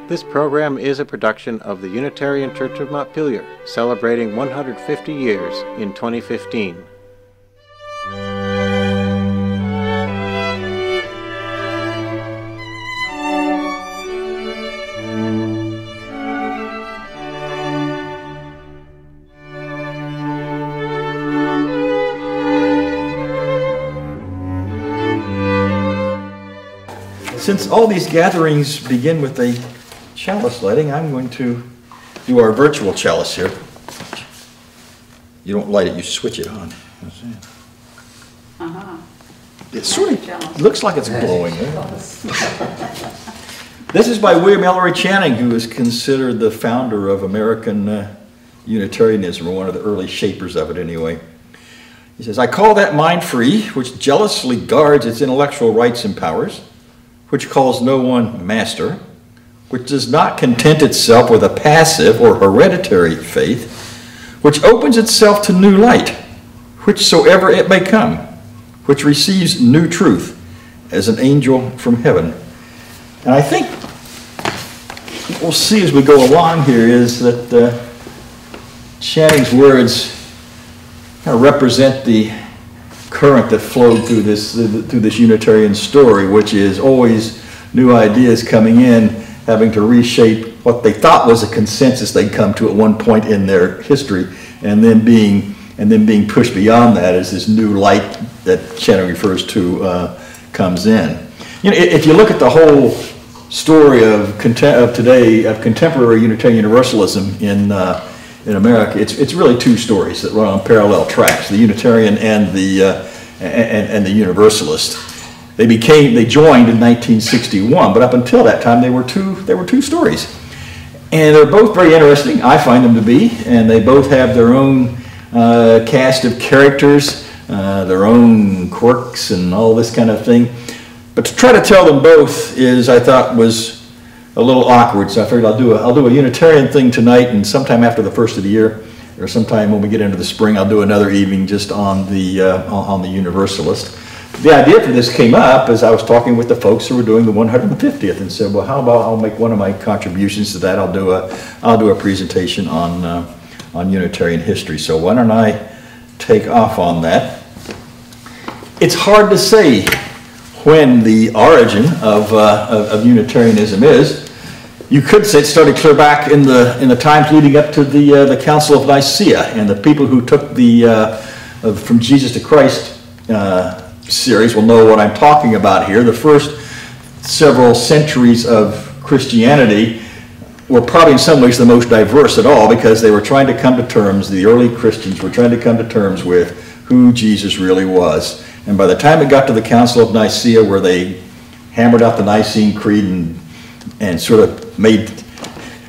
This program is a production of the Unitarian Church of Montpelier, celebrating 150 years in 2015. Since all these gatherings begin with a chalice lighting, I'm going to do our virtual chalice here. You don't light it, you switch it on. It sort of looks like it's glowing. This is by William Ellery Channing, who is considered the founder of American Unitarianism, or one of the early shapers of it anyway. He says, "I call that mind free, which jealously guards its intellectual rights and powers, which calls no one master, which does not content itself with a passive or hereditary faith, which opens itself to new light, whichsoever it may come, which receives new truth as an angel from heaven." And I think what we'll see as we go along here is that Channing's words kind of represent the current that flowed through this Unitarian story, which is always new ideas coming in, having to reshape what they thought was a consensus they'd come to at one point in their history, and then being pushed beyond that as this new light that Channing refers to comes in. You know, if you look at the whole story of contemporary Unitarian Universalism in America, it's really two stories that run on parallel tracks: the Unitarian and the Universalist. They joined in 1961, but up until that time they were two stories, and they're both very interesting. I find them to be, and they both have their own cast of characters, their own quirks, and all this kind of thing. But to try to tell them both I thought was a little awkward, so I figured I'll do a Unitarian thing tonight, and sometime after the first of the year, or sometime when we get into the spring, I'll do another evening just on the Universalist. The idea for this came up as I was talking with the folks who were doing the 150th, and said, well, how about I'll make one of my contributions to that? I'll do a presentation on Unitarian history. So why don't I take off on that? It's hard to say when the origin of Unitarianism is. You could say it started clear back in the times leading up to the Council of Nicaea, and the people who took the From Jesus to Christ series will know what I'm talking about here. The first several centuries of Christianity were probably in some ways the most diverse at all, because they were trying to come to terms, the early Christians were trying to come to terms with who Jesus really was. And by the time it got to the Council of Nicaea, where they hammered out the Nicene Creed and sort of made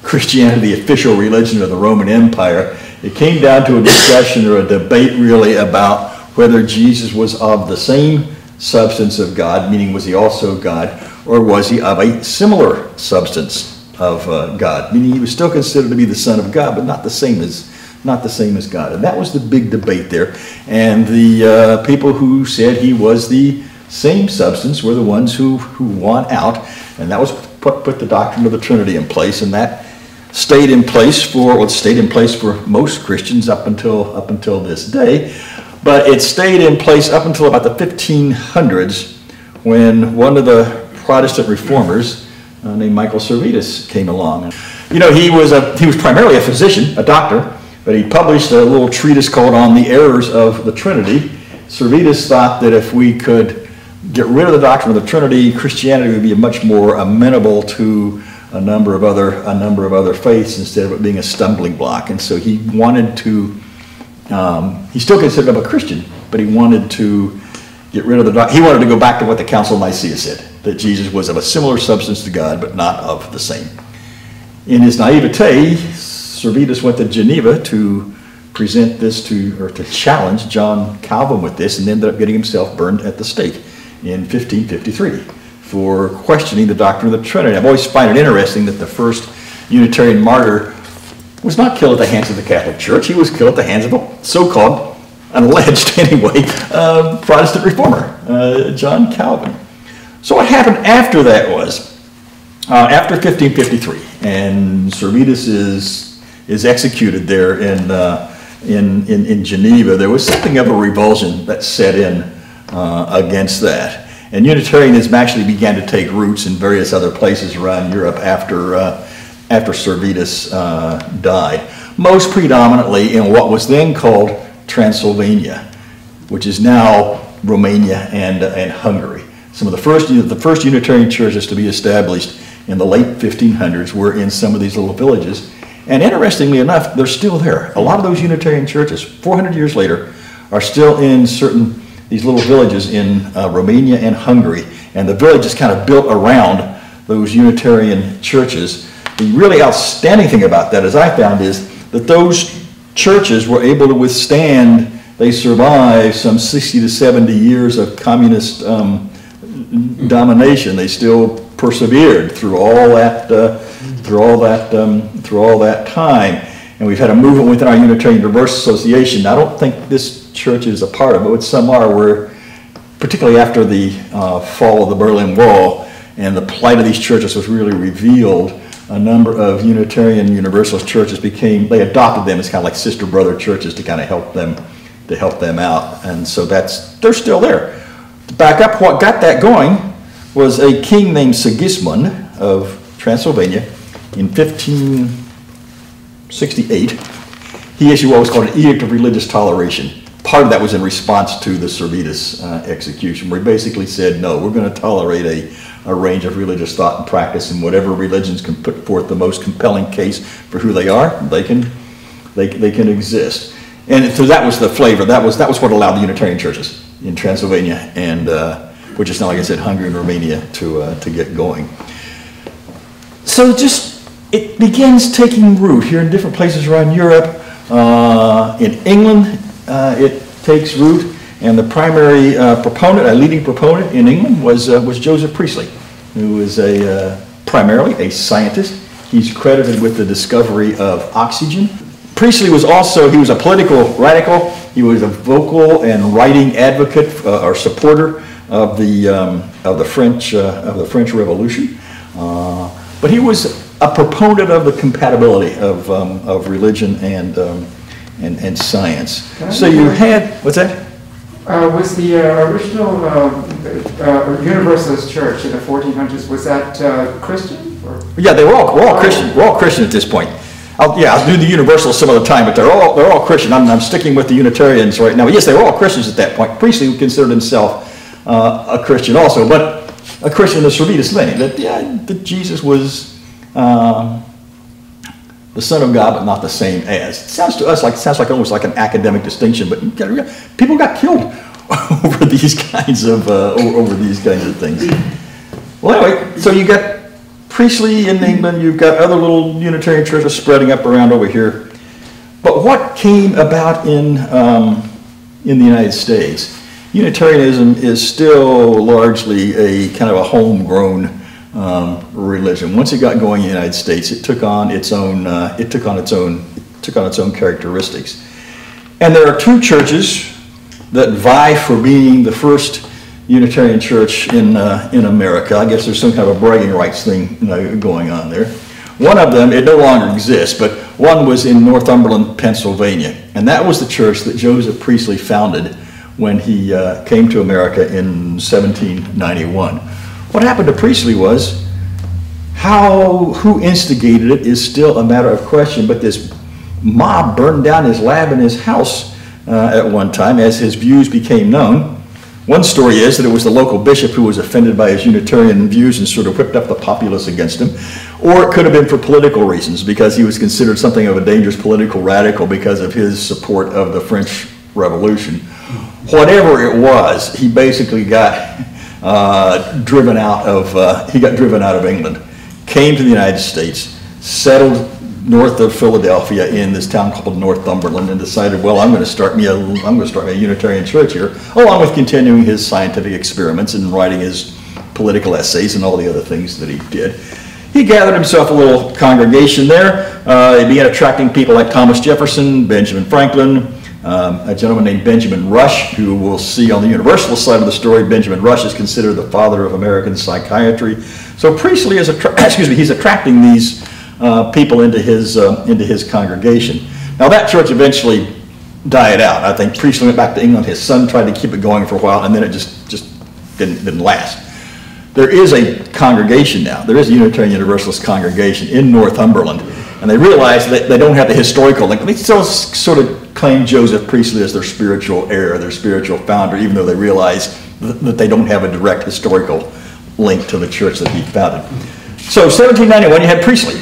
Christianity the official religion of the Roman Empire, it came down to a discussion or a debate really about whether Jesus was of the same substance of God, meaning was he also God, or was he of a similar substance of God, meaning he was still considered to be the Son of God, but not the same as God. And that was the big debate there. And the people who said he was the same substance were the ones who won out, and that was put the doctrine of the Trinity in place, and that stayed in place for most Christians up until this day. But it stayed in place up until about the 1500s, when one of the Protestant reformers named Michael Servetus came along. You know, he was primarily a physician, a doctor, but he published a little treatise called On the Errors of the Trinity. Servetus thought that if we could get rid of the doctrine of the Trinity, Christianity would be much more amenable to a number of other faiths, instead of it being a stumbling block. And so he wanted to, he still considered him a Christian, but he wanted to get rid of the doctrine. He wanted to go back to what the Council of Nicaea said, that Jesus was of a similar substance to God, but not of the same. In his naivete, Servetus went to Geneva to present this to challenge John Calvin with this, and ended up getting himself burned at the stake in 1553 for questioning the doctrine of the Trinity. I've always find it interesting that the first Unitarian martyr was not killed at the hands of the Catholic Church. He was killed at the hands of a so-called, alleged anyway, Protestant reformer, John Calvin. So what happened after that was, after 1553, and Servetus is executed there in Geneva. There was something of a revulsion that set in against that. And Unitarianism actually began to take roots in various other places around Europe after Servetus died. Most predominantly in what was then called Transylvania, which is now Romania and Hungary. Some of the first Unitarian churches to be established in the late 1500s were in some of these little villages. And interestingly enough, they're still there. A lot of those Unitarian churches, 400 years later, are still in these little villages in Romania and Hungary. And the village is kind of built around those Unitarian churches. The really outstanding thing about that, as I found, is that those churches were able to withstand, they survived some 60 to 70 years of communist domination. They still persevered through all that time. And we've had a movement within our Unitarian Universalist Association. I don't think this church is a part of it, but some are, where, particularly after the fall of the Berlin Wall and the plight of these churches was really revealed, a number of Unitarian Universalist churches they adopted them as kind of like sister brother churches to kind of help them out. And so they're still there. To back up, what got that going was a king named Sigismund of Transylvania in 1568. He issued what was called an Edict of Religious Toleration. Part of that was in response to the Servetus execution, where he basically said, no, we're going to tolerate a range of religious thought and practice, and whatever religions can put forth the most compelling case for who they are, they can exist. And so that was the flavor. That was what allowed the Unitarian churches in Transylvania and which is now, like I said, Hungary and Romania to get going. So it begins taking root here in different places around Europe. In England, it takes root, and the primary leading proponent in England was Joseph Priestley, who was primarily a scientist. He's credited with the discovery of oxygen. Priestley was a political radical. He was a vocal and writing advocate or supporter of the French Revolution, but he was a proponent of the compatibility of religion and science. So you had, what's that? Was the original Universalist church in the 1400s, was that Christian? Or? Yeah, they were all Christian. We're all Christian at this point. I'll do the Universalists some other time, but they're all Christian. I'm sticking with the Unitarians right now. But yes, they were all Christians at that point. Priestley considered himself a Christian also, but a Christian in the Servetus vein, that Jesus was the Son of God, but not the same as. It sounds to us like almost like an academic distinction, but people got killed over these kinds of things. Well, anyway, so you got Priestley in England, you've got other little Unitarian churches spreading up around over here. But what came about in the United States? Unitarianism is still largely a kind of a homegrown religion. Once it got going in the United States, it took on its own characteristics. And there are two churches that vie for being the first Unitarian church in America. I guess there's some kind of a bragging rights thing going on there. One of them, it no longer exists, but one was in Northumberland, Pennsylvania. And that was the church that Joseph Priestley founded when he came to America in 1791. What happened to Priestley was, who instigated it is still a matter of question, but this mob burned down his lab and his house at one time as his views became known. One story is that it was the local bishop who was offended by his Unitarian views and sort of whipped up the populace against him. Or it could have been for political reasons, because he was considered something of a dangerous political radical because of his support of the French Revolution. Whatever it was, he basically got driven out of England, came to the United States, settled north of Philadelphia in this town called Northumberland, and decided, well, I'm going to start me a Unitarian church here, along with continuing his scientific experiments and writing his political essays and all the other things that he did. He gathered himself a little congregation there. He began attracting people like Thomas Jefferson, Benjamin Franklin, a gentleman named Benjamin Rush, who we'll see on the Universalist side of the story. Benjamin Rush is considered the father of American psychiatry. So Priestley is he's attracting these people into his congregation. Now that church eventually died out. I think Priestley went back to England. His son tried to keep it going for a while, and then it just didn't last. There is a congregation now. There is a Unitarian Universalist congregation in Northumberland, and they realize that they don't have the historical link. They still sort of claim Joseph Priestley as their spiritual heir, their spiritual founder, even though they realize that they don't have a direct historical link to the church that he founded. So 1791, you had Priestley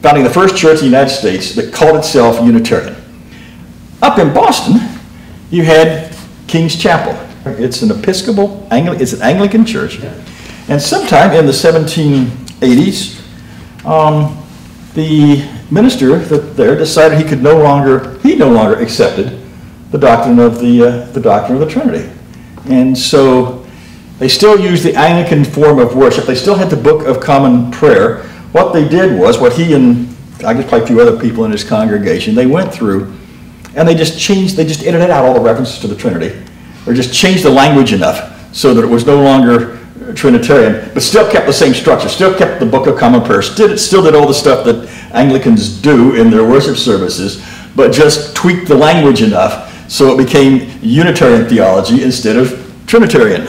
founding the first church in the United States that called itself Unitarian. Up in Boston, you had King's Chapel. It's an Episcopal, it's an Anglican church. And sometime in the 1780s, the minister there decided he no longer accepted the doctrine of the Trinity. And so they still used the Anglican form of worship. They still had the Book of Common Prayer. What they did was, what he and I guess probably a few other people in his congregation, they went through and they just edited out all the references to the Trinity, or just changed the language enough so that it was no longer Trinitarian, but still kept the same structure, still kept the Book of Common Prayer, still did all the stuff that Anglicans do in their worship services, but just tweaked the language enough so it became Unitarian theology instead of Trinitarian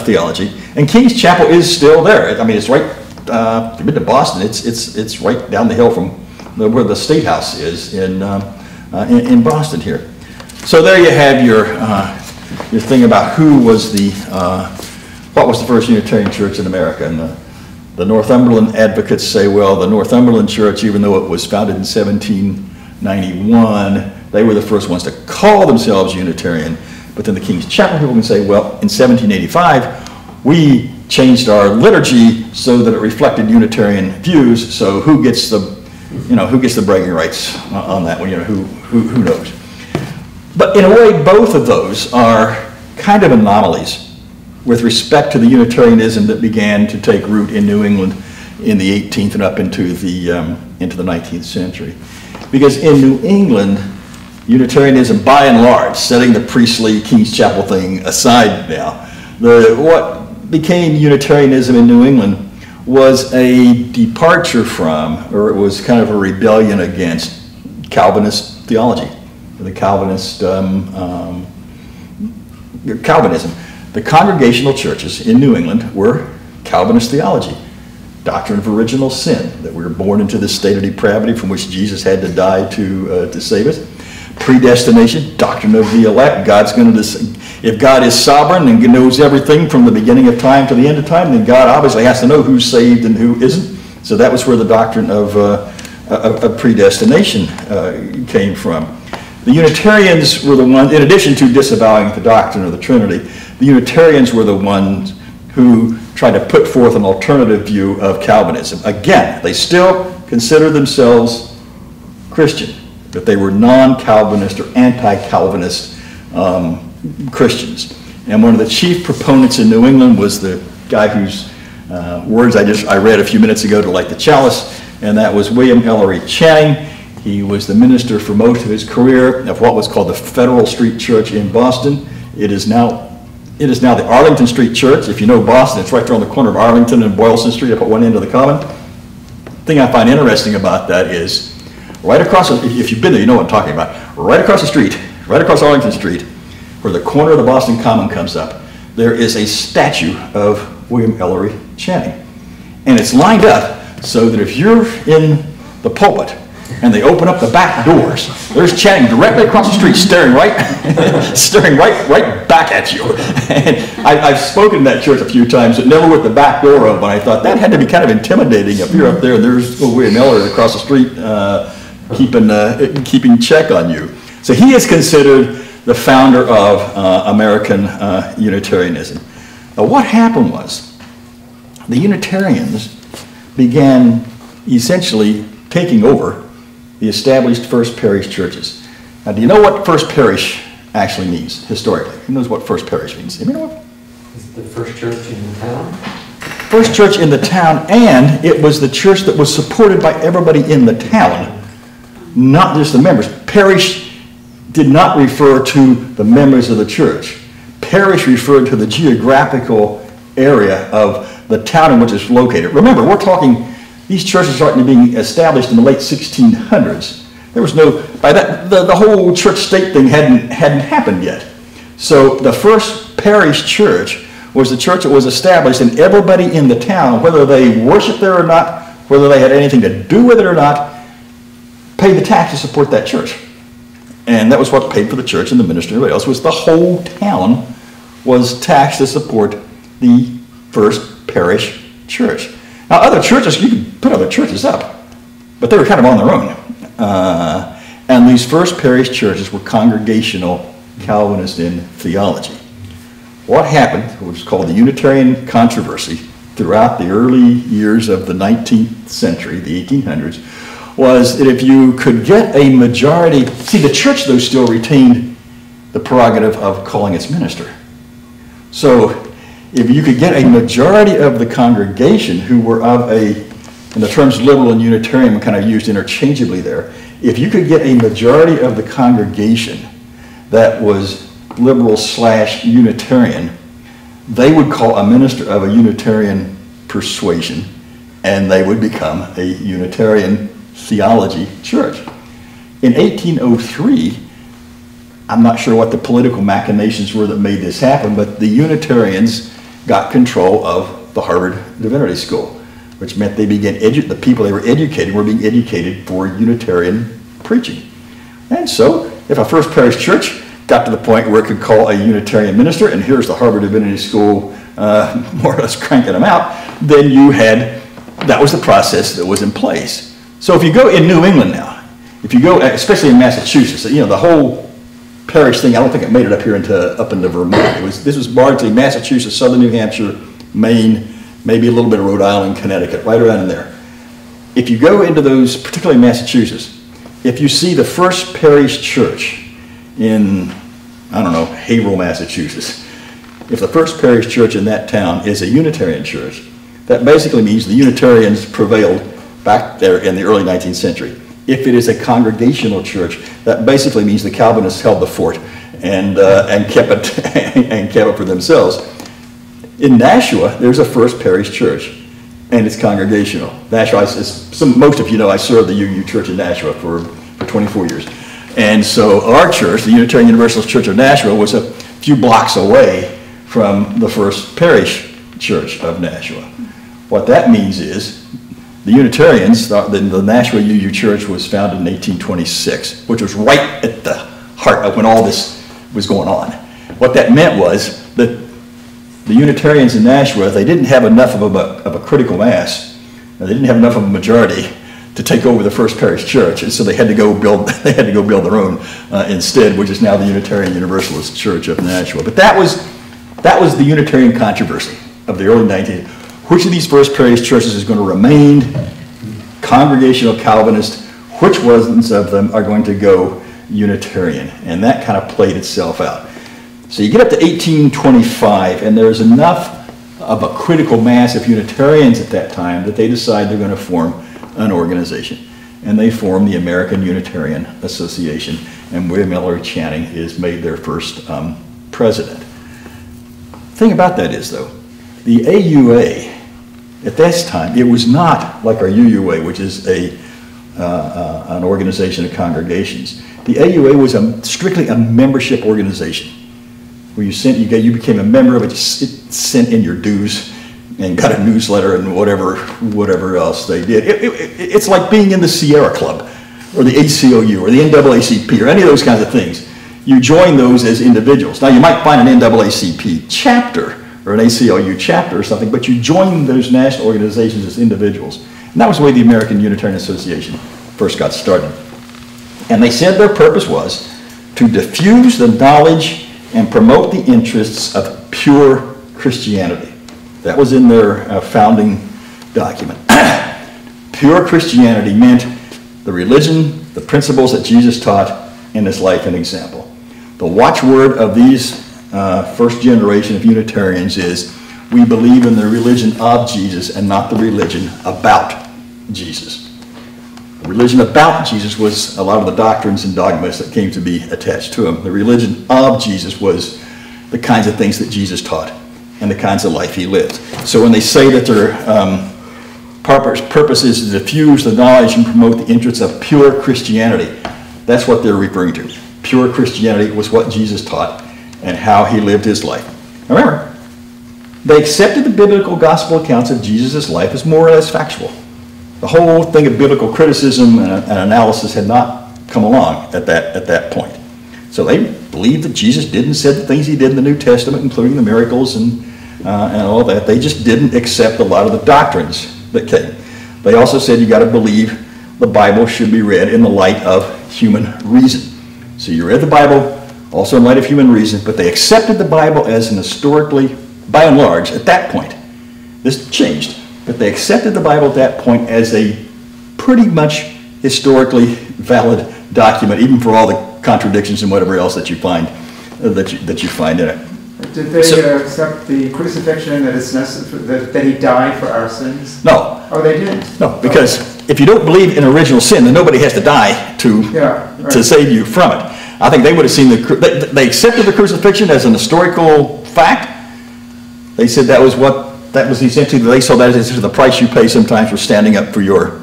theology. And King's Chapel is still there. I mean, it's right. If you've been to Boston, it's right down the hill from where the State House is in Boston here. So there you have your thing about what was the first Unitarian church in America. And the Northumberland advocates say, well, the Northumberland church, even though it was founded in 1791, they were the first ones to call themselves Unitarian. But then the King's Chapel people can say, well, in 1785, we changed our liturgy so that it reflected Unitarian views. So who gets the bragging rights on that one? Who knows? But in a way, both of those are kind of anomalies with respect to the Unitarianism that began to take root in New England in the 18th and up into the 19th century. Because in New England, Unitarianism, by and large, setting the Priestley King's Chapel thing aside now, what became Unitarianism in New England was a departure from, or it was kind of a rebellion against Calvinist theology, the Calvinist Calvinism. The congregational churches in New England were Calvinist theology. Doctrine of original sin, that we were born into this state of depravity from which Jesus had to die to save us. Predestination, doctrine of the elect. If God is sovereign and knows everything from the beginning of time to the end of time, then God obviously has to know who's saved and who isn't. So that was where the doctrine of predestination came from. The Unitarians were the ones, in addition to disavowing the doctrine of the Trinity, the Unitarians were the ones who tried to put forth an alternative view of Calvinism. Again, they still consider themselves Christian, but they were non-Calvinist or anti-Calvinist Christians. And one of the chief proponents in New England was the guy whose words I read a few minutes ago to light the chalice, and that was William Ellery Channing. He was the minister for most of his career of what was called the Federal Street Church in Boston. It is now the Arlington Street Church. If you know Boston, it's right there on the corner of Arlington and Boylston Street up at one end of the common. The thing I find interesting about that is right across, if you've been there, you know what I'm talking about. Right across the street, right across Arlington Street, where the corner of the Boston Common comes up, there is a statue of William Ellery Channing. And it's lined up so that if you're in the pulpit and they open up the back doors, there's Channing directly across the street staring right back at you. And I've spoken in that church a few times, but never with the back door open. I thought that had to be kind of intimidating if you're up there and there's William Ellery across the street keeping check on you. So he is considered the founder of American Unitarianism. Now what happened was the Unitarians began essentially taking over the established First Parish churches. Now, do you know what First Parish actually means historically? Who knows what First Parish means? You know what? Is it the first church in the town? First church in the town, and it was the church that was supported by everybody in the town, not just the members. Parish did not refer to the members of the church. Parish referred to the geographical area of the town in which it's located. Remember, we're talking, these churches starting to be established in the late 1600s. There was no, by that, the whole church-state thing hadn't happened yet. So the first parish church was the church that was established, and everybody in the town, whether they worshiped there or not, whether they had anything to do with it or not, paid the tax to support that church. And that was what paid for the church and the ministry and everybody else, was the whole town was taxed to support the first parish church. Now other churches, you could put other churches up, but they were kind of on their own. And these first parish churches were congregational Calvinist in theology. What happened, was called the Unitarian controversy throughout the early years of the 19th century, the 1800s, was that if you could get a majority, see the church though still retained the prerogative of calling its minister. So if you could get a majority of the congregation who were of a, and the terms liberal and Unitarian were kind of used interchangeably there, if you could get a majority of the congregation that was liberal/Unitarian, they would call a minister of a Unitarian persuasion, and they would become a Unitarian theology church. In 1803, I'm not sure what the political machinations were that made this happen, but the Unitarians got control of the Harvard Divinity School, which meant they began the people they were educating were being educated for Unitarian preaching. And so, if a first parish church got to the point where it could call a Unitarian minister, and here's the Harvard Divinity School more or less cranking them out, then you had, that was the process that was in place. So if you go in New England now, if you go, especially in Massachusetts, you know, the whole parish thing, I don't think it made it up here up into Vermont. This was largely Massachusetts, southern New Hampshire, Maine, maybe a little bit of Rhode Island, Connecticut, right around in there. If you go into those, particularly Massachusetts, if you see the first parish church in, I don't know, Haverhill, Massachusetts, if the first parish church in that town is a Unitarian church, that basically means the Unitarians prevailed back there in the early 19th century. If it is a congregational church, that basically means the Calvinists held the fort and kept it for themselves. In Nashua, there's a first parish church, and it's congregational. Nashua, most of you know, I served the UU Church in Nashua for 24 years. And so our church, the Unitarian Universalist Church of Nashua, was a few blocks away from the first parish church of Nashua. What that means is the Unitarians, the Nashua UU Church was founded in 1826, which was right at the heart of when all this was going on. What that meant was that the Unitarians in Nashua, they didn't have enough of a critical mass, they didn't have enough of a majority to take over the first parish church, and so they had to go build their own instead, which is now the Unitarian Universalist Church of Nashua. But that was the Unitarian controversy of the early 19th. Which of these first parish churches is going to remain congregational Calvinist? Which ones of them are going to go Unitarian? And that kind of played itself out. So you get up to 1825, and there's enough of a critical mass of Unitarians at that time that they decide they're going to form an organization. And they form the American Unitarian Association, and William Ellery Channing is made their first president. The thing about that is, though, the AUA, at this time, it was not like our UUA, which is an organization of congregations. The AUA was strictly a membership organization, where you became a member of it, sent in your dues, and got a newsletter and whatever else they did. It's like being in the Sierra Club, or the ACLU, or the NAACP, or any of those kinds of things. You join those as individuals. Now, you might find an NAACP chapter, or an ACLU chapter or something, but you join those national organizations as individuals. And that was the way the American Unitarian Association first got started. And they said their purpose was to diffuse the knowledge and promote the interests of pure Christianity. That was in their founding document. Pure Christianity meant the religion, the principles that Jesus taught, and his life and example. The watchword of these first generation of Unitarians is, we believe in the religion of Jesus and not the religion about Jesus. The religion about Jesus was a lot of the doctrines and dogmas that came to be attached to him. The religion of Jesus was the kinds of things that Jesus taught and the kinds of life he lived. So when they say that their purpose is to diffuse the knowledge and promote the interests of pure Christianity, that's what they're referring to. Pure Christianity was what Jesus taught and how he lived his life. Now remember, they accepted the biblical gospel accounts of Jesus' life as more or less factual. The whole thing of biblical criticism and analysis had not come along at that point. So they believed that Jesus did and said the things he did in the New Testament, including the miracles and all that. They just didn't accept a lot of the doctrines that came. They also said you got to believe the Bible should be read in the light of human reason. So you read the Bible also in light of human reason, but they accepted the Bible as an historically, by and large, at that point, this changed, but they accepted the Bible at that point as a pretty much historically valid document, even for all the contradictions and whatever else that you find that you find in it. Did they accept the crucifixion that it's necessary that he died for our sins? No. Oh, they didn't. No, because if you don't believe in original sin, then nobody has to die to save you from it. I think they would have seen they accepted the crucifixion as an historical fact. They said that was essentially, they saw that as the price you pay sometimes for standing up for your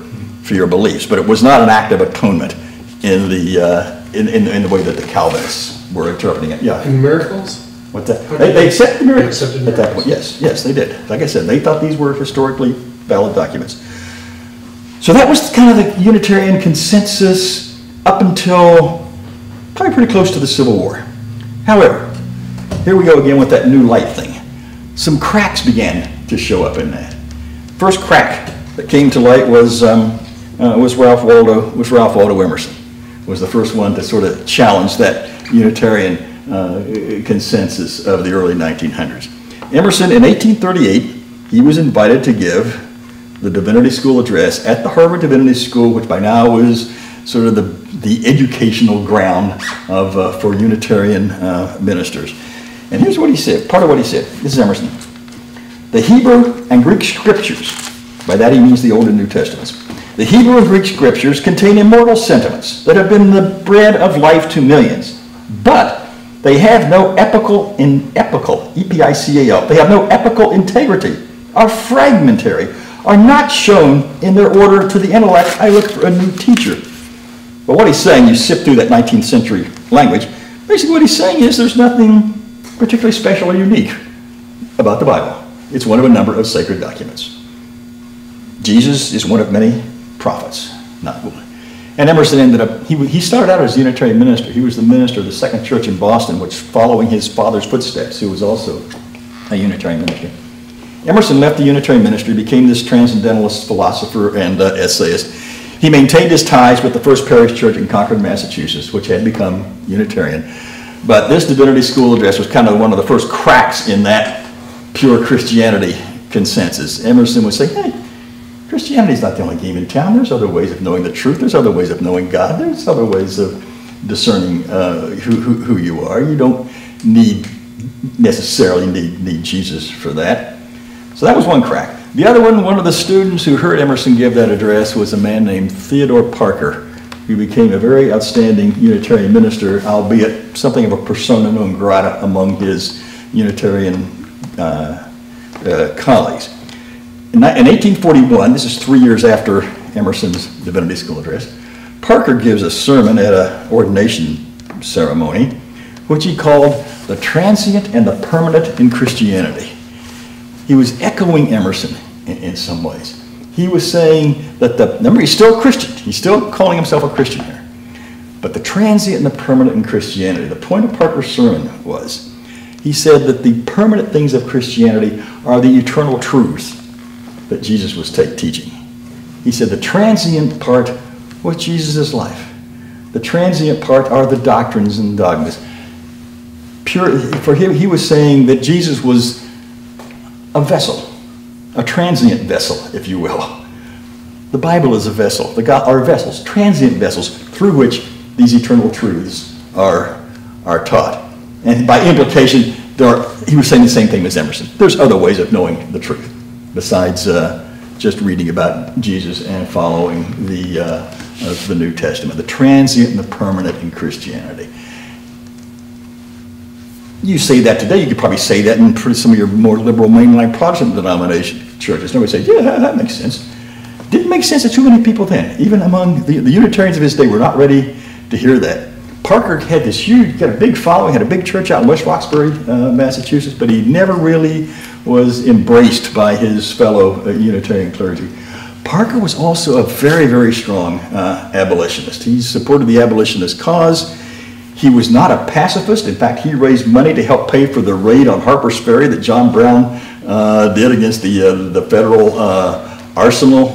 beliefs. But it was not an act of atonement in the way that the Calvinists were interpreting it. Yeah. And miracles? What's that? They accepted miracles at that point. Yes, they did. Like I said, they thought these were historically valid documents. So that was kind of the Unitarian consensus up until probably pretty close to the Civil War. However, here we go again with that new light thing. Some cracks began to show up in that. First crack that came to light was Ralph Waldo Emerson. Was the first one to sort of challenge that Unitarian consensus of the early 1900s. Emerson, in 1838, he was invited to give the Divinity School address at the Harvard Divinity School, which by now is sort of the educational ground for Unitarian ministers. And here's what he said, part of what he said. This is Emerson. The Hebrew and Greek scriptures, by that he means the Old and New Testaments, the Hebrew and Greek scriptures contain immortal sentiments that have been the bread of life to millions, but they have no E-P-I-C-A-L, they have no epical integrity, are fragmentary, are not shown in their order to the intellect. I look for a new teacher. But what he's saying, you sift through that 19th century language, basically what he's saying is there's nothing particularly special or unique about the Bible. It's one of a number of sacred documents. Jesus is one of many prophets, not one. And Emerson ended up, he started out as a Unitarian minister. He was the minister of the Second Church in Boston, which following his father's footsteps, who was also a Unitarian minister. Emerson left the Unitarian ministry, became this transcendentalist philosopher and essayist. He maintained his ties with the First Parish Church in Concord, Massachusetts, which had become Unitarian. But this Divinity School address was kind of one of the first cracks in that pure Christianity consensus. Emerson would say, hey, Christianity is not the only game in town. There's other ways of knowing the truth. There's other ways of knowing God. There's other ways of discerning who you are. You don't necessarily need Jesus for that. So that was one crack. The other one of the students who heard Emerson give that address was a man named Theodore Parker, who became a very outstanding Unitarian minister, albeit something of a persona non grata among his Unitarian colleagues. In 1841, this is 3 years after Emerson's Divinity School address, Parker gives a sermon at an ordination ceremony, which he called The Transient and the Permanent in Christianity. He was echoing Emerson in some ways. He was saying that remember, he's still a Christian. He's still calling himself a Christian here. But the transient and the permanent in Christianity, the point of Parker's sermon was, he said that the permanent things of Christianity are the eternal truths that Jesus was teaching. He said the transient part was Jesus' life. The transient part are the doctrines and dogmas. For him, he was saying that Jesus was a vessel, a transient vessel, if you will. The Bible is a vessel. Are vessels, transient vessels, through which these eternal truths are taught. And by implication, he was saying the same thing as Emerson. There's other ways of knowing the truth besides just reading about Jesus and following the New Testament, the transient and the permanent in Christianity. You say that today, you could probably say that in some of your more liberal mainline Protestant denomination churches. Nobody would say, yeah, that makes sense. Didn't make sense to too many people then. Even among the Unitarians of his day were not ready to hear that. Parker had this huge, got a big following, had a big church out in West Roxbury, Massachusetts, but he never really was embraced by his fellow Unitarian clergy. Parker was also a very, very strong abolitionist. He supported the abolitionist cause. He was not a pacifist. In fact, he raised money to help pay for the raid on Harper's Ferry that John Brown did against the federal arsenal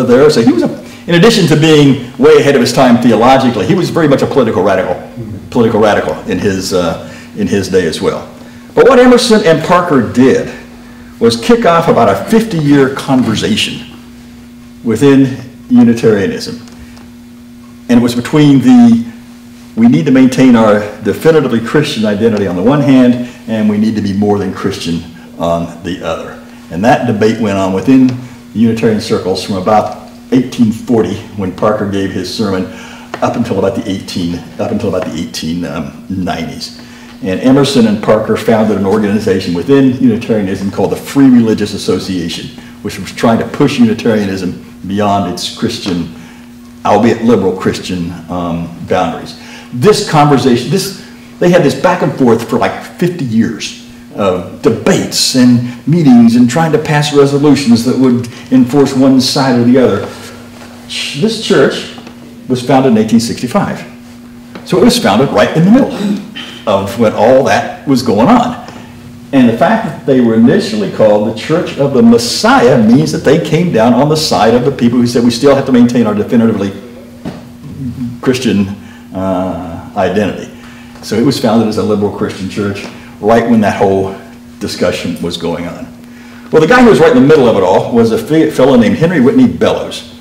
there. So he was, in addition to being way ahead of his time theologically, he was very much a political radical in his day as well. But what Emerson and Parker did was kick off about a 50-year conversation within Unitarianism. And it was between we need to maintain our definitively Christian identity on the one hand, and we need to be more than Christian on the other. And that debate went on within the Unitarian circles from about 1840, when Parker gave his sermon, up until about the 1890s. And Emerson and Parker founded an organization within Unitarianism called the Free Religious Association, which was trying to push Unitarianism beyond its Christian, albeit liberal Christian boundaries. This conversation, they had this back and forth for like 50 years of debates and meetings and trying to pass resolutions that would enforce one side or the other. This church was founded in 1865. So it was founded right in the middle of when all that was going on. And the fact that they were initially called the Church of the Messiah means that they came down on the side of the people who said we still have to maintain our definitively Christian identity. So it was founded as a liberal Christian church right when that whole discussion was going on. Well, the guy who was right in the middle of it all was a fellow named Henry Whitney Bellows.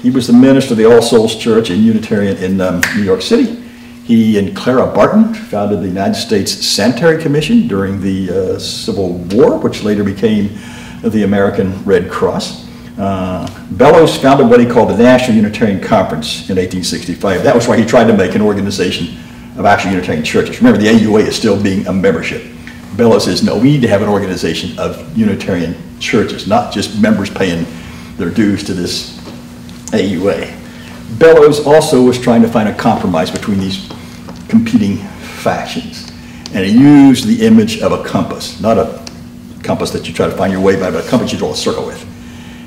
He was the minister of the All Souls Church in Unitarian in New York City. He and Clara Barton founded the United States Sanitary Commission during the Civil War, which later became the American Red Cross. Bellows founded what he called the National Unitarian Conference in 1865. That was why he tried to make an organization of actual Unitarian churches. Remember, the AUA is still being a membership. Bellows says, no, we need to have an organization of Unitarian churches, not just members paying their dues to this AUA. Bellows also was trying to find a compromise between these competing factions. And he used the image of a compass, not a compass that you try to find your way by, but a compass you draw a circle with.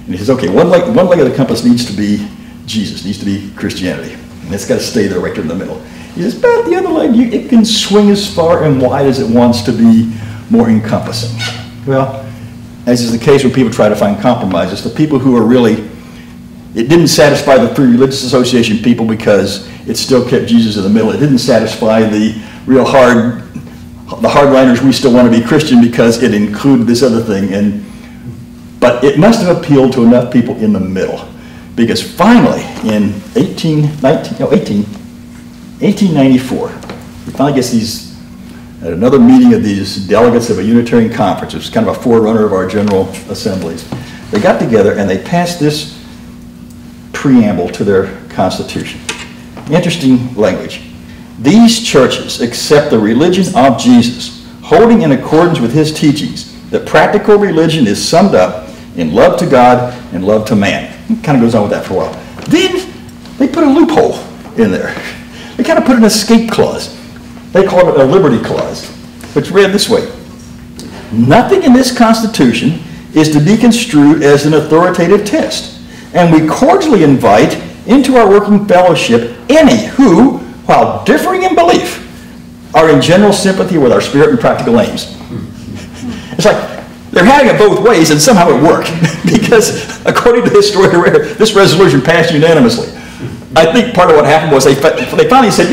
And he says, okay, one leg of the compass needs to be Jesus, needs to be Christianity. And it's got to stay there right there in the middle. He says, but the other leg, it can swing as far and wide as it wants to be more encompassing. Well, as is the case when people try to find compromises, the people who are really, it didn't satisfy the Free Religious Association people because it still kept Jesus in the middle. It didn't satisfy the real hardliners, we still want to be Christian because it included this other thing. But it must have appealed to enough people in the middle, because finally in 1894, we finally get at another meeting of these delegates of a Unitarian conference. It was kind of a forerunner of our general assemblies. They got together and they passed this preamble to their constitution. Interesting language. These churches accept the religion of Jesus, holding in accordance with his teachings that practical religion is summed up in love to God and love to man. It kind of goes on with that for a while. Then they put a loophole in there. They kind of put an escape clause. They call it a liberty clause, which read this way. Nothing in this Constitution is to be construed as an authoritative test, and we cordially invite into our working fellowship any who, while differing in belief, are in general sympathy with our spirit and practical aims. It's like they're having it both ways, and somehow it worked, because according to this story, this resolution passed unanimously. I think part of what happened was they finally said,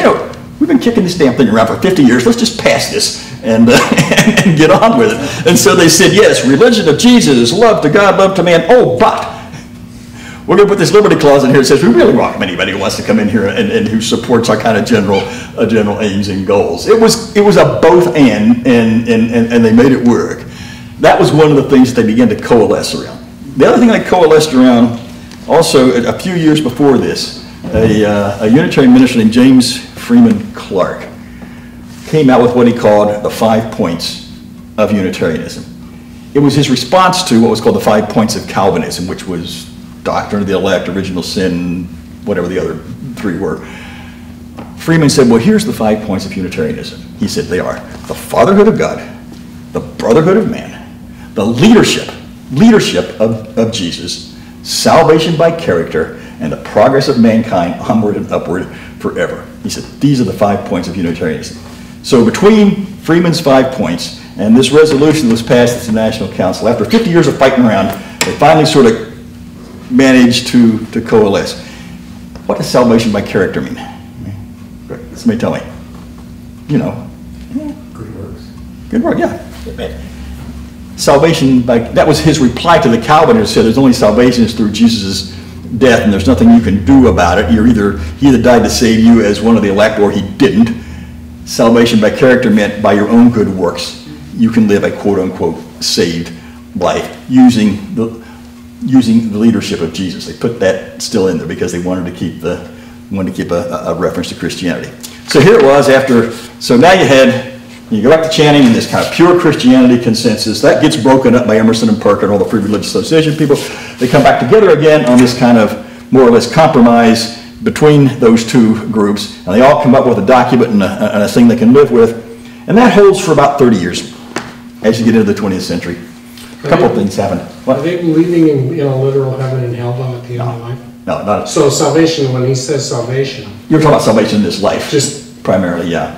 we've been kicking this damn thing around for 50 years. Let's just pass this and get on with it. And so they said, yes, religion of Jesus, love to God, love to man. Oh, but we're going to put this liberty clause in here that says we really welcome anybody who wants to come in here and who supports our kind of general aims and goals. It was a both and they made it work. That was one of the things that they began to coalesce around. The other thing I coalesced around, also a few years before this, a Unitarian minister named James Freeman Clark came out with what he called the 5 points of Unitarianism. It was his response to what was called the 5 points of Calvinism, which was doctrine of the elect, original sin, whatever the other 3 were. Freeman said, well, here's the 5 points of Unitarianism. He said they are the fatherhood of God, the brotherhood of man, the leadership of Jesus, salvation by character, and the progress of mankind onward and upward forever. He said these are the 5 points of Unitarianism. So between Freeman's 5 points and this resolution that was passed at the National Council, after 50 years of fighting around, they finally sort of managed to coalesce. What does salvation by character mean? Somebody tell me. You know. Good works. Good work, yeah. Salvation by, that was his reply to the Calvinists, who said there's only salvation is through Jesus' death and there's nothing you can do about it. He either died to save you as one of the elect or he didn't. Salvation by character meant by your own good works. You can live a quote-unquote saved life using the leadership of Jesus. They put that still in there because they wanted to keep a reference to Christianity. So here it was after, so now you go back to Channing and this kind of pure Christianity consensus. That gets broken up by Emerson and Parker and all the Free Religious Association people. They come back together again on this kind of more or less compromise between those 2 groups. And they all come up with a document and a thing they can live with. And that holds for about 30 years as you get into the 20th century. A couple of things happen. Are they believing in a literal heaven and hell though at the end of life? No, not so salvation, when he says salvation. You're talking about salvation in this life. Just primarily, yeah.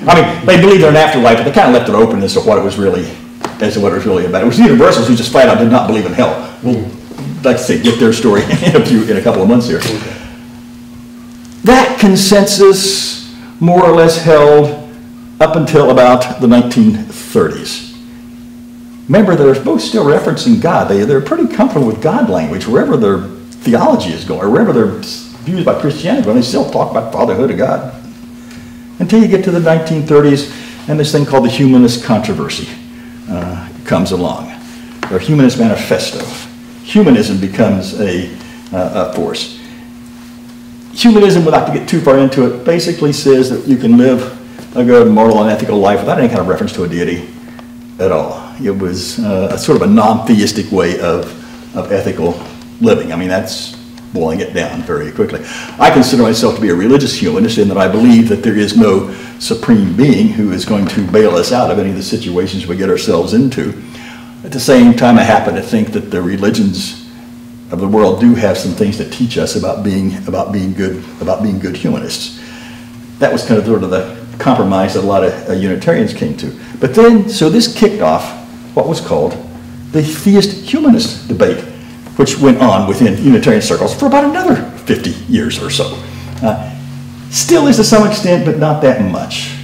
I mean, they believe in an afterlife, but they kind of left it open as to what it was really about. It was the Universalists who just flat out did not believe in hell. We'll, like I say, get their story in a couple of months here. Okay. That consensus more or less held up until about the 1930s. Remember, they're both still referencing God. They're pretty comfortable with God language wherever their theology is going, or wherever their views about Christianity are going. They still talk about fatherhood of God. Until you get to the 1930s, and this thing called the Humanist controversy comes along. Their Humanist manifesto. Humanism becomes a force. Humanism, without to get too far into it, basically says that you can live a good moral and ethical life without any kind of reference to a deity at all. It was a sort of a non-theistic way of ethical living. I mean, that's boiling it down very quickly. I consider myself to be a religious humanist in that I believe that there is no supreme being who is going to bail us out of any of the situations we get ourselves into. At the same time, I happen to think that the religions of the world do have some things that teach us about being good humanists. That was kind of sort of the compromise that a lot of Unitarians came to. But then, so this kicked off what was called the theist-humanist debate, which went on within Unitarian circles for about another 50 years or so. Still is to some extent, but not that much.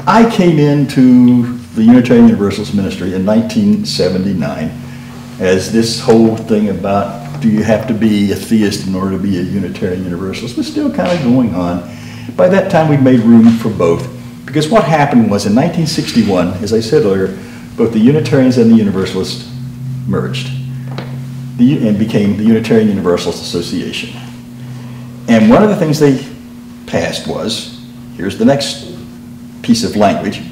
I came into the Unitarian Universalist ministry in 1979 as this whole thing about do you have to be a theist in order to be a Unitarian Universalist was still kind of going on. By that time, we'd made room for both. Because what happened was in 1961, as I said earlier, both the Unitarians and the Universalists merged and became the Unitarian Universalist Association. And one of the things they passed was, here's the next piece of language,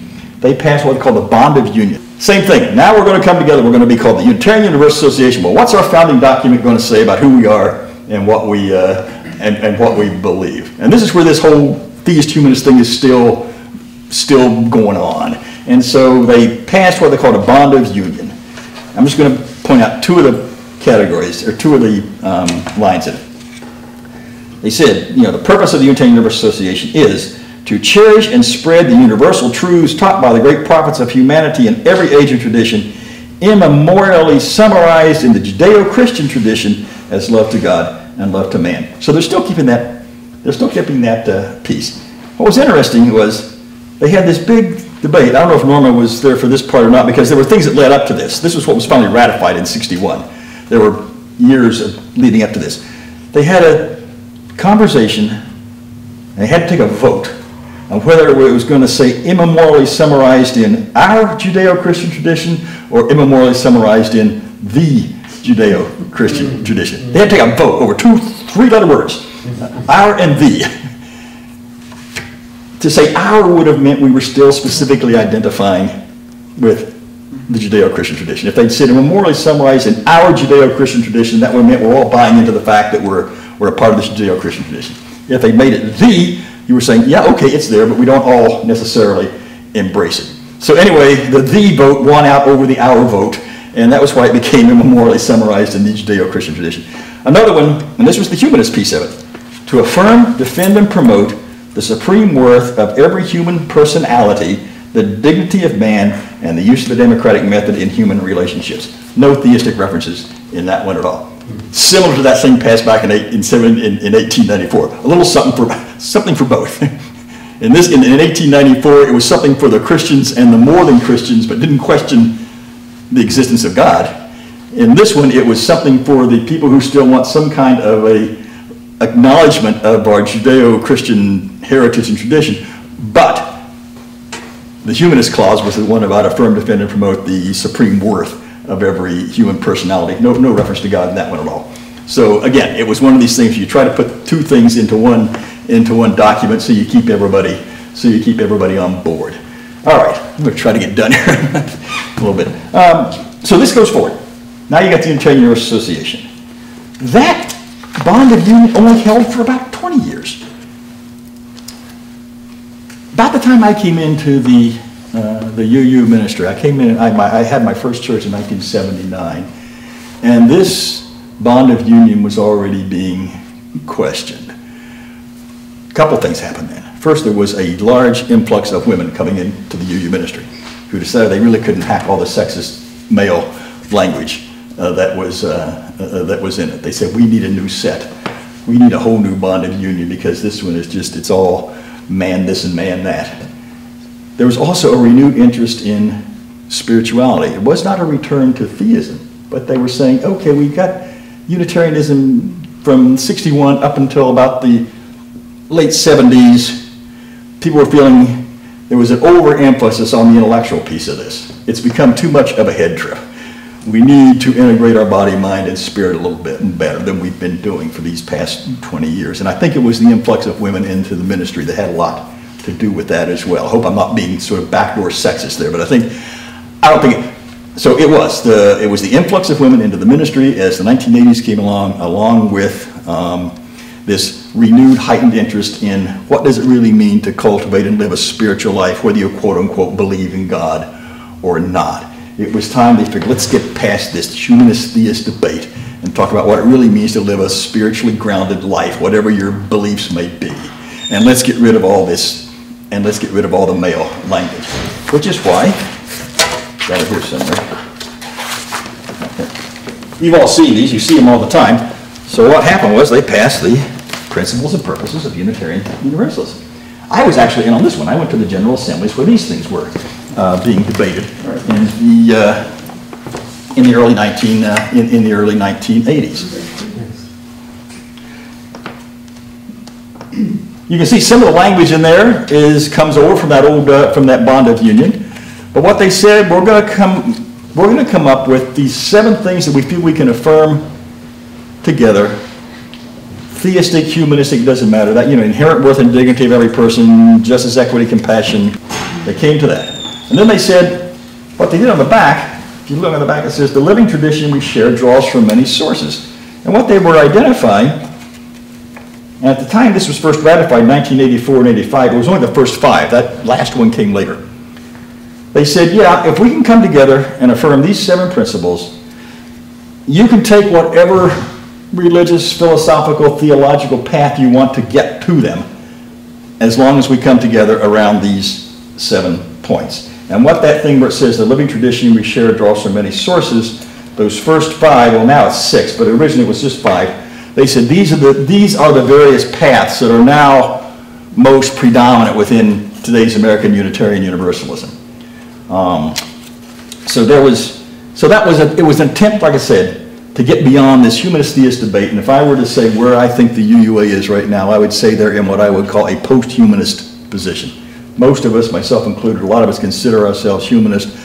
they passed what they call the bond of union. Same thing, now we're going to come together, we're going to be called the Unitarian Universalist Association. Well, what's our founding document going to say about who we are and what we believe? And this is where this whole theist humanist thing is still going on. And so they passed what they called a bond of union. I'm just going to point out 2 of the categories, or 2 of the lines in it. They said, the purpose of the Unitarian Universalist Association is to cherish and spread the universal truths taught by the great prophets of humanity in every age and tradition, immemorially summarized in the Judeo-Christian tradition as love to God and love to man. So they're still keeping that piece. What was interesting was they had this big debate. I don't know if Norma was there for this part or not, because there were things that led up to this. This was what was finally ratified in '61. There were years leading up to this. They had a conversation, and they had to take a vote on whether it was going to say immemorially summarized in our Judeo-Christian tradition or immemorially summarized in the Judeo-Christian tradition. They had to take a vote over 2 3-letter words, our and thee. To say our would have meant we were still specifically identifying with the Judeo-Christian tradition. If they'd said memorially summarized in our Judeo-Christian tradition, that would have meant we're all buying into the fact that we're a part of this Judeo-Christian tradition. If they made it thee, you were saying, yeah, okay, it's there, but we don't all necessarily embrace it. So anyway, the thee vote won out over the our vote, and that was why it became immemorially summarized in the Judeo-Christian tradition. Another one, and this was the humanist piece of it, to affirm, defend, and promote the supreme worth of every human personality, the dignity of man, and the use of the democratic method in human relationships. No theistic references in that one at all. Similar to that thing passed back in 1894. A little something for both. In 1894, it was something for the Christians and the more than Christians, but didn't question the existence of God. In this one, it was something for the people who still want some kind of a acknowledgement of our Judeo-Christian heritage and tradition, but the humanist clause was the one about affirm, defend, and promote the supreme worth of every human personality. No reference to God in that one at all. So again, it was one of these things, you try to put 2 things into one document so you keep everybody on board. All right, I'm going to try to get done here a little bit. So this goes forward. Now you got the Unitarian Universalist Association. That bond of union only held for about 20 years. About the time I came into the UU ministry, I came in, I had my first church in 1979, and this bond of union was already being questioned. A couple things happened then. First, there was a large influx of women coming into the UU ministry who decided they really couldn't hack all the sexist male language that was in it. They said, we need a new set. We need a whole new bond of union because this one is just, it's all man this and man that. There was also a renewed interest in spirituality. It was not a return to theism, but they were saying, okay, we got Unitarianism from 61 up until about the late 70s. People were feeling there was an overemphasis on the intellectual piece of this. It's become too much of a head trip. We need to integrate our body, mind, and spirit a little bit better than we've been doing for these past 20 years. And I think it was the influx of women into the ministry that had a lot to do with that as well. I hope I'm not being sort of backdoor sexist there, but so it was the influx of women into the ministry as the 1980s came along with this renewed heightened interest in what does it really mean to cultivate and live a spiritual life, whether you quote unquote believe in God or not. It was time they figured, let's get past this humanist theist debate and talk about what it really means to live a spiritually grounded life, whatever your beliefs may be. And let's get rid of all this, and let's get rid of all the male language. Which is why, got it here somewhere. You've all seen these, you see them all the time. So what happened was they passed the principles and purposes of Unitarian Universalism. I was actually in on this one. I went to the General Assemblies where these things were being debated in the early 1980s. You can see some of the language in there comes over from that old from that bond of union. But what they said, we're going to come up with these 7 things that we feel we can affirm together. Theistic, humanistic, doesn't matter. That, inherent worth and dignity of every person, justice, equity, compassion. They came to that. And then they said, what they did on the back, if you look on the back, it says, the living tradition we share draws from many sources. And what they were identifying, and at the time this was first ratified in 1984 and 85, it was only the first 5. That last one came later. They said, yeah, if we can come together and affirm these 7 principles, you can take whatever religious, philosophical, theological path you want to get to them, as long as we come together around these 7 points. And what that thing where it says the living tradition we share draws from many sources, those first 5, well now it's 6, but originally it was just 5. They said these are the various paths that are now most predominant within today's American Unitarian Universalism. It was an attempt, like I said, to get beyond this humanist theist debate. And if I were to say where I think the UUA is right now, I would say they're in what I would call a post-humanist position. Most of us, myself included, a lot of us consider ourselves humanist,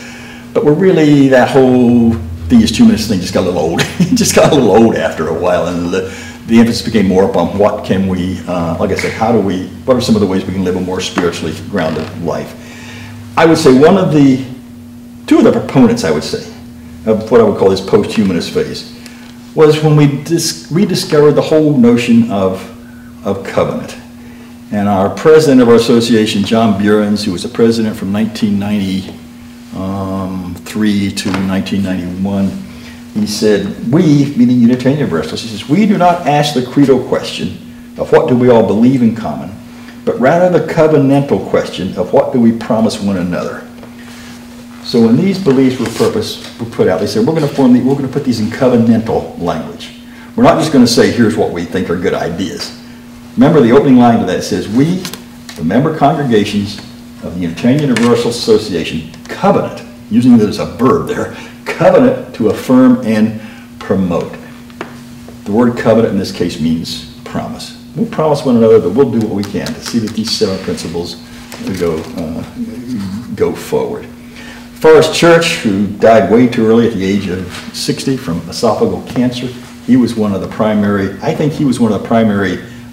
but we're really that whole theist humanist thing just got a little old. It just got a little old after a while, and the emphasis became more upon what can we, like I said, what are some of the ways we can live a more spiritually grounded life. I would say two of the proponents, I would say, of what I would call this post-humanist phase, was when we rediscovered the whole notion of covenant. And our president of our association, John Burens, who was the president from 1993 to 1991, he said, we, meaning Unitarian Universalists, he says, we do not ask the creedal question of what do we all believe in common, but rather the covenantal question of what do we promise one another. So when these beliefs were put out, they said, we're going to put these in covenantal language. We're not just going to say, here's what we think are good ideas. Remember the opening line to that says, we, the member congregations of the Unitarian Universalist Association, covenant, using it as a verb there, covenant to affirm and promote. The word covenant in this case means promise. We'll promise one another that we'll do what we can to see that these 7 principles go forward. Forrest Church, who died way too early at the age of 60 from esophageal cancer, he was one of the primary,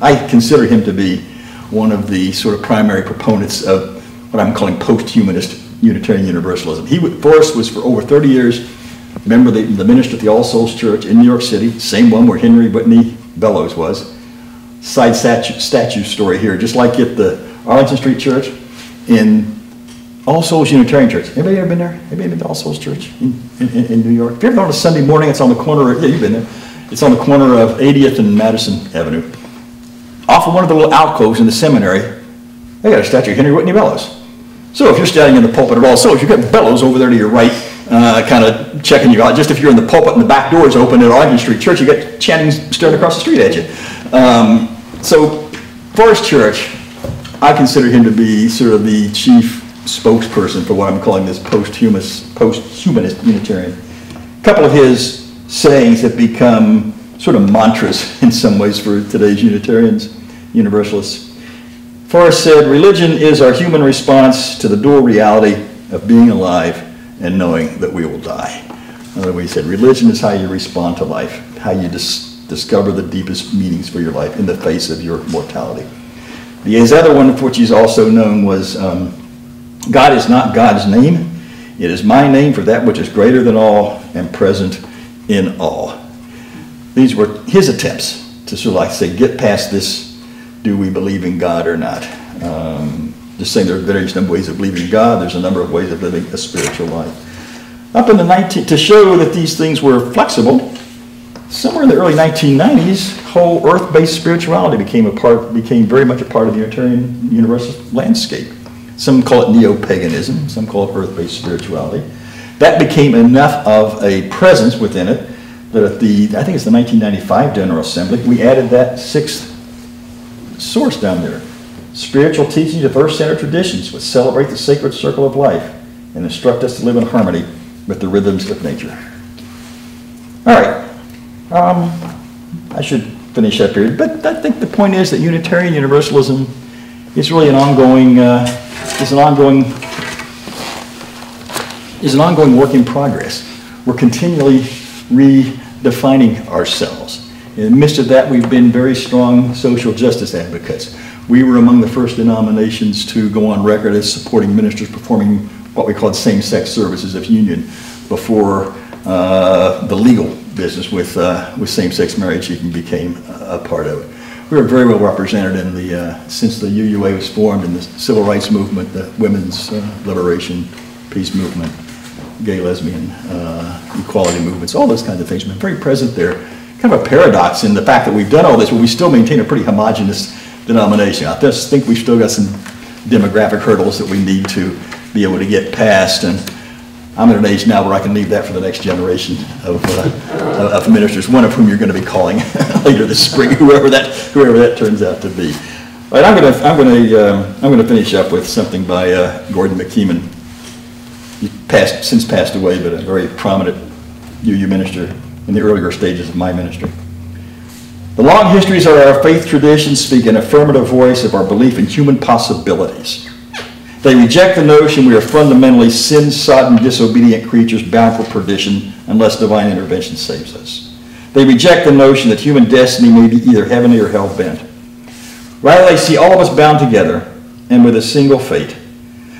I consider him to be one of the sort of primary proponents of what I'm calling post-humanist Unitarian Universalism. Forrest was for over 30 years member of the minister at the All Souls Church in New York City, same one where Henry Whitney Bellows was. Side statue story here, just like at the Arlington Street Church in All Souls Unitarian Church. Anybody ever been there? Anybody been to All Souls Church in New York? If you ever gone on a Sunday morning, it's on the corner of, yeah, you've been there. It's on the corner of 80th and Madison Avenue. Off of one of the little alcoves in the seminary, they got a statue of Henry Whitney Bellows. So if you're standing in the pulpit at All Souls, you've got Bellows over there to your right, kind of checking you out. Just if you're in the pulpit and the back door is open at Arlington Street Church, you got Channing staring across the street at you. So Forrest Church, I consider him to be sort of the chief spokesperson for what I'm calling this post-humanist Unitarian. A couple of his sayings have become sort of mantras in some ways for today's Unitarians, Universalists. Forrest said, religion is our human response to the dual reality of being alive and knowing that we will die. Another way he said, religion is how you respond to life, how you discover the deepest meanings for your life in the face of your mortality. His other one, which he's also known, was God is not God's name. It is my name for that which is greater than all and present in all. These were his attempts to sort of like say, get past this, do we believe in God or not? Just saying there are various number of ways of believing in God. There's a number of ways of living a spiritual life. Up in the to show that these things were flexible, somewhere in the early 1990s, whole earth-based spirituality became very much a part of the Unitarian Universalist landscape. Some call it neo-paganism, some call it earth-based spirituality. That became enough of a presence within it that at I think it's the 1995 General Assembly, we added that 6th source down there. Spiritual teachings of earth-centered traditions which celebrate the sacred circle of life and instruct us to live in harmony with the rhythms of nature. All right. I should finish up here, but I think the point is that Unitarian Universalism is really an ongoing work in progress. We're continually redefining ourselves. In the midst of that, we've been very strong social justice advocates. We were among the first denominations to go on record as supporting ministers performing what we called same-sex services of union before the legal business with same-sex marriage even became a part of it. We were very well represented in since the UUA was formed in the civil rights movement, the women's liberation, peace movement, gay, lesbian, equality movements, all those kinds of things. We've been very present there. Kind of a paradox in the fact that we've done all this, but we still maintain a pretty homogenous denomination. I just think we've still got some demographic hurdles that we need to be able to get past, and I'm at an age now where I can leave that for the next generation of ministers, one of whom you're going to be calling later this spring, whoever that turns out to be. All right, I'm going to finish up with something by Gordon McKeeman. He since passed away, but a very prominent UU minister in the earlier stages of my ministry. The long histories of our faith traditions speak an affirmative voice of our belief in human possibilities They reject the notion we are fundamentally sin-sodden, disobedient creatures bound for perdition unless divine intervention saves us. They reject the notion that human destiny may be either heavenly or hell-bent. Rather, they see all of us bound together and with a single fate.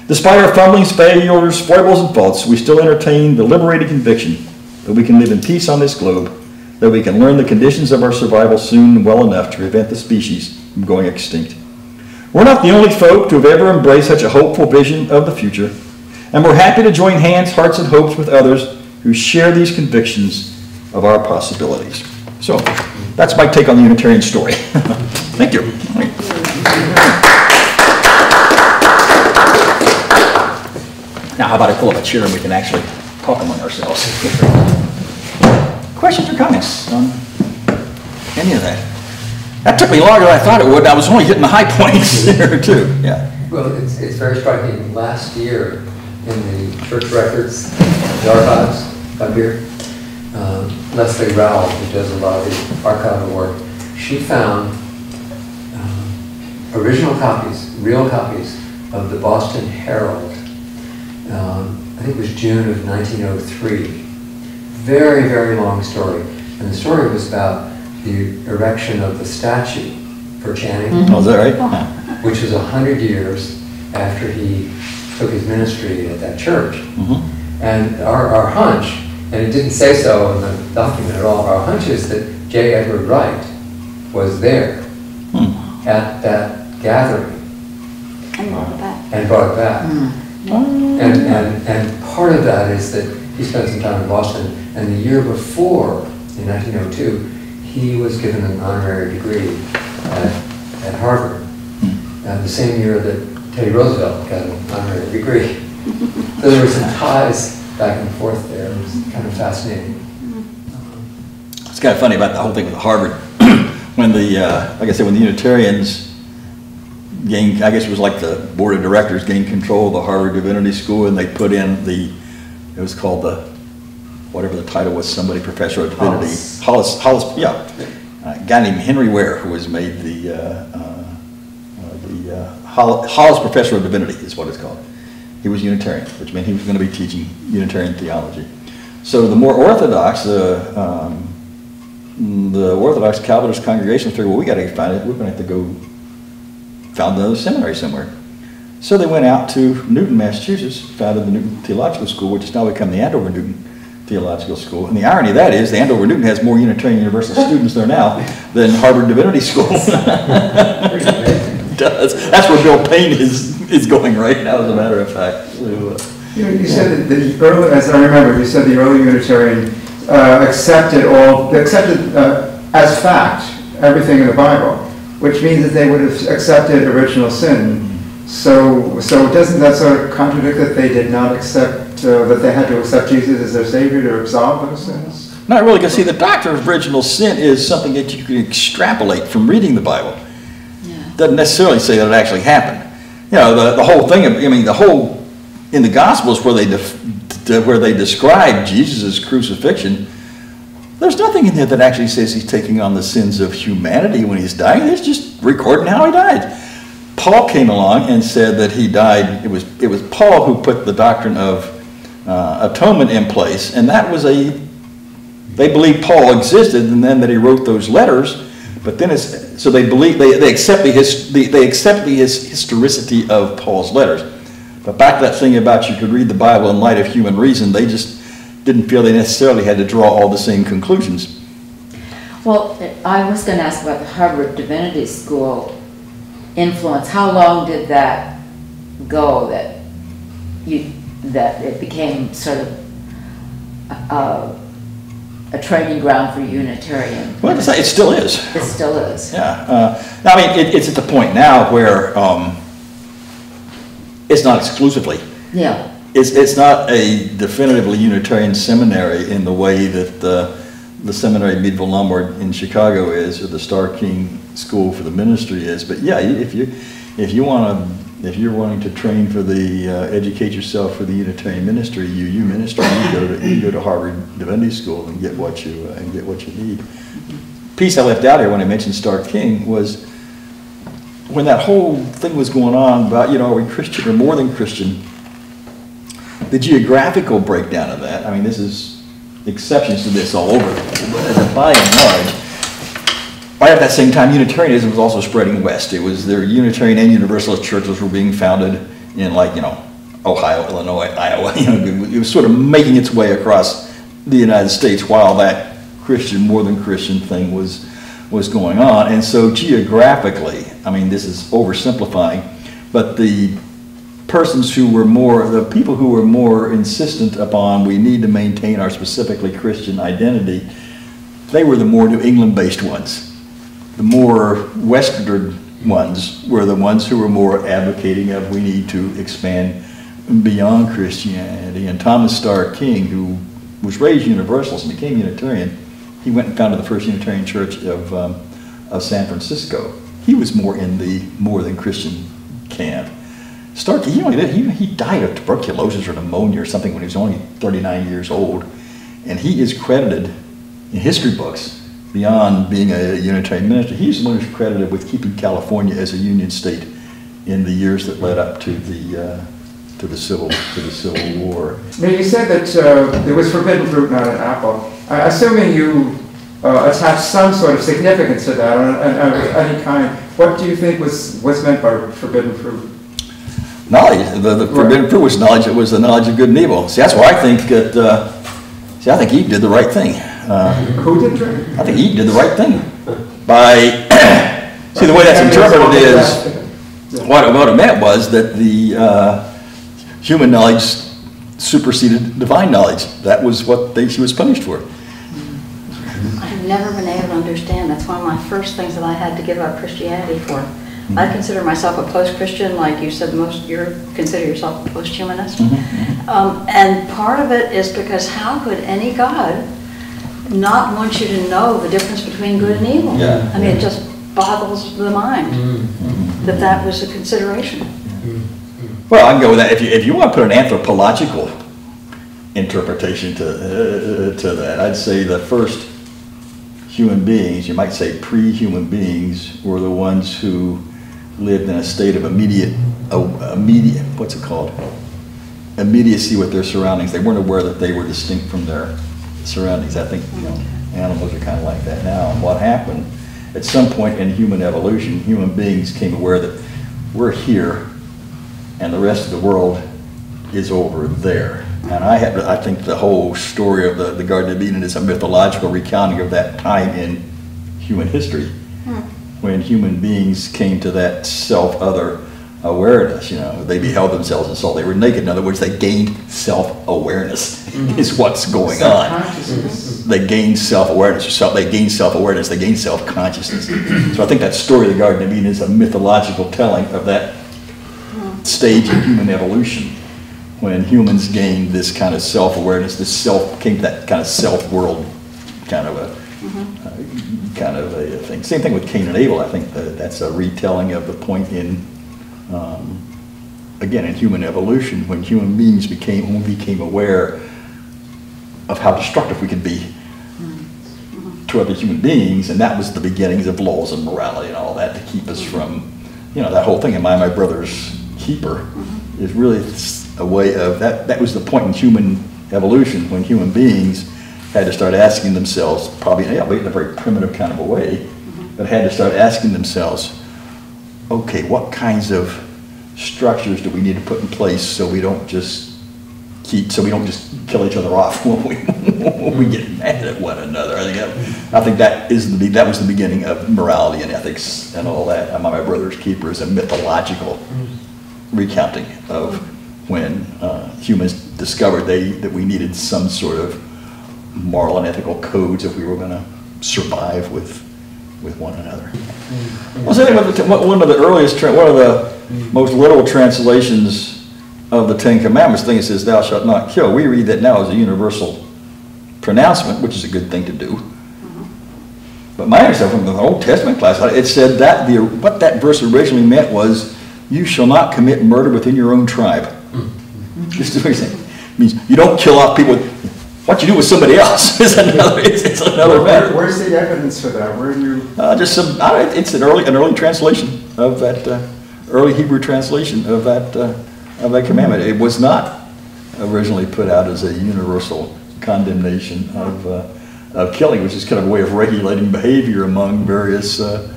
Despite our fumblings, failures, foibles, and faults, we still entertain the liberating conviction that we can live in peace on this globe, that we can learn the conditions of our survival soon and well enough to prevent the species from going extinct. We're not the only folk to have ever embraced such a hopeful vision of the future, and we're happy to join hands, hearts, and hopes with others who share these convictions of our possibilities. So, that's my take on the Unitarian story. Thank you. Now, how about I pull up a chair and we can actually talk among ourselves? Questions or comments on any of that? That took me longer than I thought it would. I was only hitting the high points there, too. Yeah. Well, it's very striking. Last year, in the church records, the archives up here, Leslie Rowell, who does a lot of the archival work, she found original copies, real copies, of the Boston Herald. I think it was June of 1903. Very, very long story. And the story was about the erection of the statue for Channing. Oh, is that right? Yeah. Which was 100 years after he took his ministry at that church. And our hunch, and it didn't say so in the document at all, our hunch is that J. Edward Wright was there at that gathering. And brought it back. And part of that is that he spent some time in Boston, and the year before, in 1902, he was given an honorary degree at Harvard, the same year that Teddy Roosevelt got an honorary degree. So there were some ties back and forth there. It was kind of fascinating. It's kind of funny about the whole thing with Harvard. When the, like I said, when the Unitarians gained, I guess it was like the board of directors gained control of the Harvard Divinity School, and they put in the, it was called the, whatever the title was, somebody, professor of divinity. Hollis, yeah. A guy named Henry Ware, who was made the Hollis Professor of Divinity, is what it's called. He was Unitarian, which meant he was going to be teaching Unitarian theology. So the more orthodox, the Orthodox Calvinist congregations figured, well, we got to find it. We're going to have to go found another seminary somewhere. So they went out to Newton, Massachusetts, founded the Newton Theological School, which has now become the Andover Newton Theological School. And the irony of that is the Andover Newton has more Unitarian Universalist students there now than Harvard Divinity School. It does. That's where Bill Payne is going right now, as a matter of fact. So, you said that the early, as I remember, you said the early Unitarian accepted as fact everything in the Bible, which means that they would have accepted original sin. So doesn't that sort of contradict that they did not accept, that they had to accept Jesus as their Savior to absolve those sins? Not really, because see, the doctrine of original sin is something that you can extrapolate from reading the Bible. Yeah. Doesn't necessarily say that it actually happened. You know, the whole thing, in the Gospels where they describe Jesus' crucifixion, there's nothing in there that actually says he's taking on the sins of humanity when he's dying. It's just recording how he died. Paul came along and said that he died. It was Paul who put the doctrine of atonement in place, and that was they believed Paul existed, and then that he wrote those letters. But then so they believe they accept the historicity of Paul's letters. But back to that thing about you could read the Bible in light of human reason, they just didn't feel they necessarily had to draw all the same conclusions. Well, I was going to ask about the Harvard Divinity School influence. How long did that go that it became sort of a training ground for Unitarian? Well, it still is. It still is. Yeah. I mean, it's at the point now where it's not exclusively. Yeah. It's not a definitively Unitarian seminary in the way that the seminary Meadville Lombard in Chicago is, or the Star King School for the Ministry is. But yeah, if you're wanting to train for the educate yourself for the Unitarian ministry, UU ministry, you go to Harvard Divinity School and get what you need. Piece I left out here when I mentioned Star King was when that whole thing was going on about, are we Christian or more than Christian, the geographical breakdown of that, I mean, this is exceptions to this all over, but as a by and large, right at that same time, Unitarianism was also spreading west. It was their Unitarian and Universalist churches were being founded in, like, Ohio, Illinois, Iowa. It was sort of making its way across the United States while that Christian, more than Christian thing was going on. And so geographically, I mean, this is oversimplifying, but the people who were more insistent upon we need to maintain our specifically Christian identity, they were the more New England-based ones. The more Western ones were the ones who were more advocating of we need to expand beyond Christianity. And Thomas Starr King, who was raised Universalist and became Unitarian, he went and founded the first Unitarian Church of San Francisco. He was more in the more than Christian camp. Starr King, he died of tuberculosis or pneumonia or something when he was only 39 years old. And he is credited in history books, beyond being a Unitarian minister, he's the one who's credited with keeping California as a Union state in the years that led up to the Civil War. Now, you said that it was forbidden fruit, not an apple. Assuming you attach some sort of significance to that, of any kind, what do you think was meant by forbidden fruit? Knowledge. The forbidden fruit was knowledge. It was the knowledge of good and evil. See, that's why I think that. I think Eve did the right thing. Who did the right thing? I think Eve did the right thing by. See, the way that's interpreted is what it meant was that the human knowledge superseded divine knowledge. That was what she was punished for. I've never been able to understand. That's one of my first things that I had to give up Christianity for. I consider myself a post-Christian, like you said. You consider yourself a post-humanist. And part of it is because how could any God not want you to know the difference between good and evil? Yeah. I mean, it just boggles the mind that was a consideration. Well, I can go with that. If you want to put an anthropological interpretation to that, I'd say the first human beings, you might say pre-human beings, were the ones who lived in a state of immediacy with their surroundings. They weren't aware that they were distinct from their surroundings. I think animals are kind of like that now. And what happened at some point in human evolution, human beings became aware that we're here and the rest of the world is over there. And I think the whole story of the Garden of Eden is a mythological recounting of that time in human history, when human beings came to that self-other awareness. They beheld themselves and saw they were naked. In other words, they gained self-awareness is what's going on. They gained self-awareness. They gained self-awareness. They gained self-consciousness. So I think that story of the Garden of Eden is a mythological telling of that stage in human evolution, when humans gained this kind of self-awareness, came to that kind of self-world kind of a thing. Same thing with Cain and Abel. I think that's a retelling of the point in, again, in human evolution, when human beings became aware of how destructive we could be to other human beings, and that was the beginnings of laws and morality and all that to keep us from, that whole thing. Am I my brother's keeper? Is really a way of that was the point in human evolution when human beings had to start asking themselves, probably in a very primitive kind of a way, but had to start asking themselves, okay, what kinds of structures do we need to put in place so we don't just kill each other off when we get mad at one another. I think that was the beginning of morality and ethics and all that. Am I my brother's keeper is a mythological recounting of when humans discovered that we needed some sort of moral and ethical codes if we were going to survive with one another. I'll say one of the most literal translations of the Ten Commandments thing, it says, "Thou shalt not kill." We read that now as a universal pronouncement, which is a good thing to do. But my understanding from the Old Testament class, it said that what that verse originally meant was, "You shall not commit murder within your own tribe." Just the way it means you don't kill off people. What you do with somebody else is it's another matter. Where's the evidence for that? Where do you? Just some. It's an early translation of that early Hebrew translation of that commandment. It was not originally put out as a universal condemnation of killing, which is kind of a way of regulating behavior among the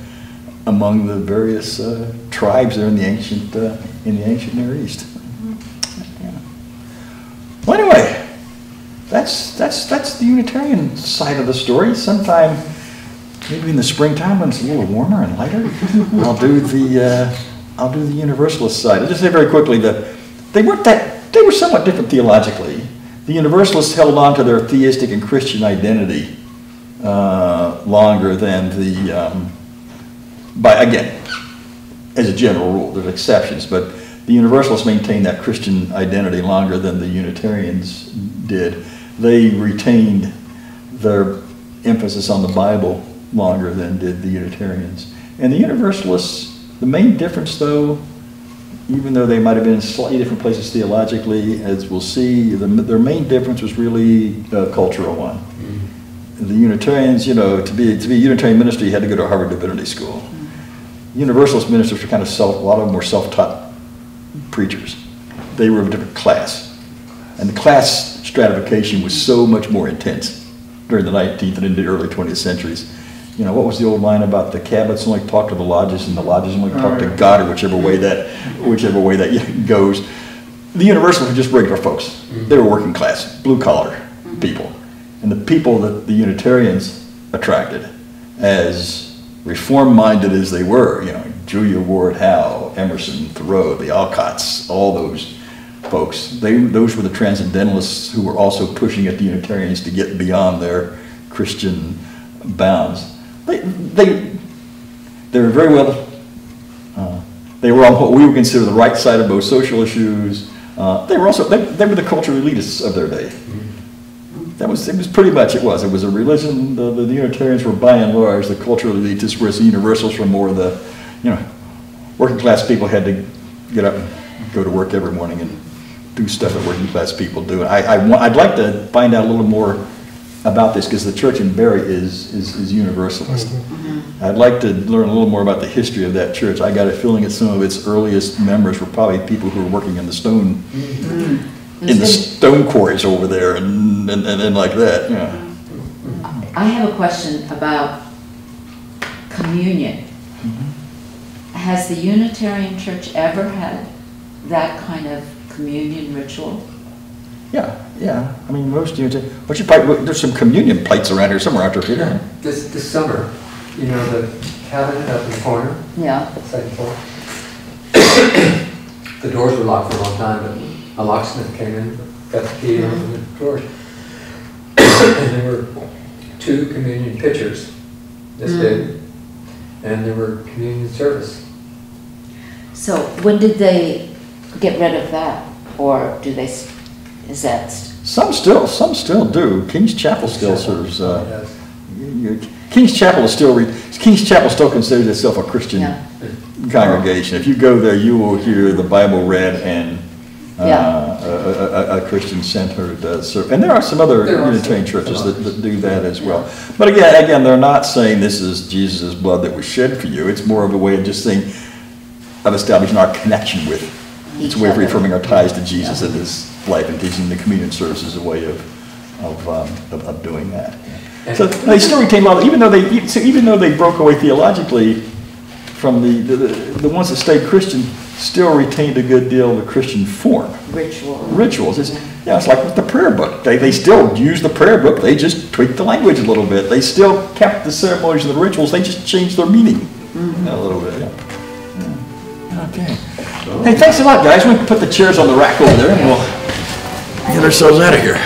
various tribes there in the ancient Near East. Yeah. Well, anyway. That's the Unitarian side of the story. Sometime, maybe in the springtime when it's a little warmer and lighter, I'll do the Universalist side. I'll just say very quickly that they were somewhat different theologically. The Universalists held on to their theistic and Christian identity longer than again, as a general rule, there's exceptions, but the Universalists maintained that Christian identity longer than the Unitarians did. They retained their emphasis on the Bible longer than did the Unitarians. And the Universalists, the main difference though, even though they might have been in slightly different places theologically, as we'll see, their main difference was really a cultural one. Mm-hmm. The Unitarians, to be a Unitarian minister, you had to go to a Harvard Divinity School. Mm-hmm. Universalist ministers were kind of a lot of them were self-taught preachers. They were of a different class. And the class stratification was so much more intense during the 19th and into the early 20th centuries. What was the old line about the Cabots only talk to the lodges and the lodges only talk to God, or whichever way that goes. The Universalists were just regular folks. They were working class, blue collar people. And the people that the Unitarians attracted, as reform-minded as they were, Julia Ward Howe, Emerson, Thoreau, the Alcotts, all those folks, those were the Transcendentalists who were also pushing at the Unitarians to get beyond their Christian bounds. They were very well, they were on what we would consider the right side of both social issues. They were the cultural elitists of their day. It was pretty much, it was a religion. The Unitarians were by and large the cultural elitists, whereas the Universalists were more the, working class people had to get up and go to work every morning and do stuff that working class people do. I'd like to find out a little more about this because the church in Barrie is Universalist. Mm-hmm. I'd like to learn a little more about the history of that church. I got a feeling that some of its earliest members were probably people who were working in the stone stone quarries over there and like that. Yeah. I have a question about communion. Mm-hmm. Has the Unitarian Church ever had that kind of communion ritual? Yeah. I mean, most Unitarian. There's some communion plates around here somewhere out there, Peter. This summer, the cabinet up in the corner. Yeah. Second floor. The doors were locked for a long time, but a locksmith came in, got the key and opened the doors. And there were 2 communion pitchers, this big, and there were communion service. So when did they get rid of that, or do they? Is that? Some still do. King's Chapel still serves. King's Chapel still considers itself a Christian congregation. If you go there, you will hear the Bible read and a Christian centered service. And there are some other Unitarian churches that do that as well. But again, they're not saying this is Jesus' blood that was shed for you. It's more of a way of just saying, of establishing our connection with it. It's a way of reaffirming our ties to Jesus and His life, and teaching the communion service is a way of doing that. So they still retain a lot, even though they broke away theologically from the ones that stayed Christian, still retained a good deal of the Christian form. Rituals. It's like with the prayer book. They still use the prayer book. They just tweaked the language a little bit. They still kept the ceremonies and the rituals. They just changed their meaning a little bit. Yeah. Okay. Hey, thanks a lot, guys. We can put the chairs on the rack over there, and we'll get ourselves out of here.